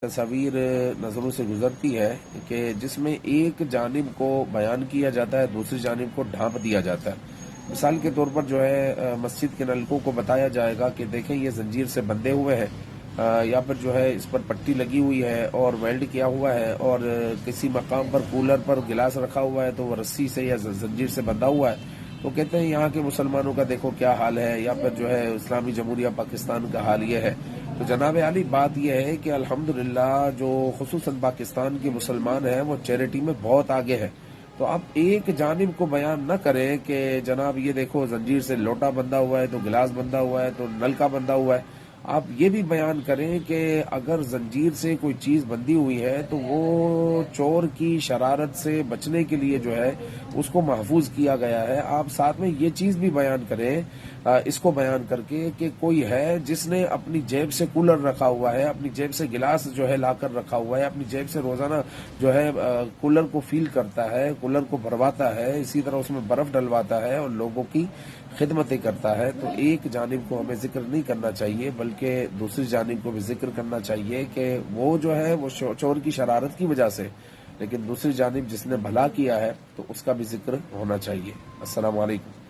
تصاویر نظروں سے گزرتی ہے کہ جس میں ایک جانب کو بیان کیا جاتا ہے، دوسری جانب کو ڈھانپ دیا جاتا ہے۔ مثال کے طور پر جو ہے مسجد کے نلکوں کو بتایا جائے گا کہ دیکھیں یہ زنجیر سے بندھے ہوئے ہیں، یا پھر جو ہے اس پر پٹی لگی ہوئی ہے اور ویلڈ کیا ہوا ہے، اور کسی مقام پر کولر پر گلاس رکھا ہوا ہے تو وہ رسی سے یا زنجیر سے بندھا ہوا ہے، تو کہتے ہیں یہاں کے مسلمانوں کا دیکھو کیا حال ہے، یا پھر جو ہے اسلامی جمہوریہ پاکستان کا حال یہ ہے۔ تو جناب عالی بات یہ ہے کہ الحمدللہ جو خصوصاً پاکستان کے مسلمان ہیں وہ چیریٹی میں بہت آگے ہیں۔ تو آپ ایک جانب کو بیان نہ کریں کہ جناب یہ دیکھو زنجیر سے لوٹا بندھا ہوا ہے، تو گلاس بندھا ہوا ہے، تو نل کا بندھا ہوا ہے۔ آپ یہ بھی بیان کریں کہ اگر زنجیر سے کوئی چیز بندھی ہوئی ہے تو وہ چور کی شرارت سے بچنے کے لیے جو ہے اس کو محفوظ کیا گیا ہے۔ آپ ساتھ میں یہ چیز بھی بیان کریں، اس کو بیان کر کے کہ کوئی ہے جس نے اپنی جیب سے کولر رکھا ہوا ہے، اپنی جیب سے گلاس جو ہے لا کر رکھا ہوا ہے، اپنی جیب سے روزانہ جو ہے کولر کو فیل کرتا ہے، کولر کو بھرواتا ہے، اسی طرح اس میں برف ڈلواتا ہے اور لوگوں کی خدمتیں کرتا ہے۔ تو ایک جانب کو ہمیں ذکر نہیں کرنا چاہیے بلکہ دوسری جانب کو بھی ذکر کرنا چاہیے کہ وہ جو ہے وہ چور کی شرارت کی وجہ سے، لیکن دوسری جانب جس نے بھلا کیا ہے تو اس کا بھی ذکر ہونا چاہیے۔ السلام علیکم۔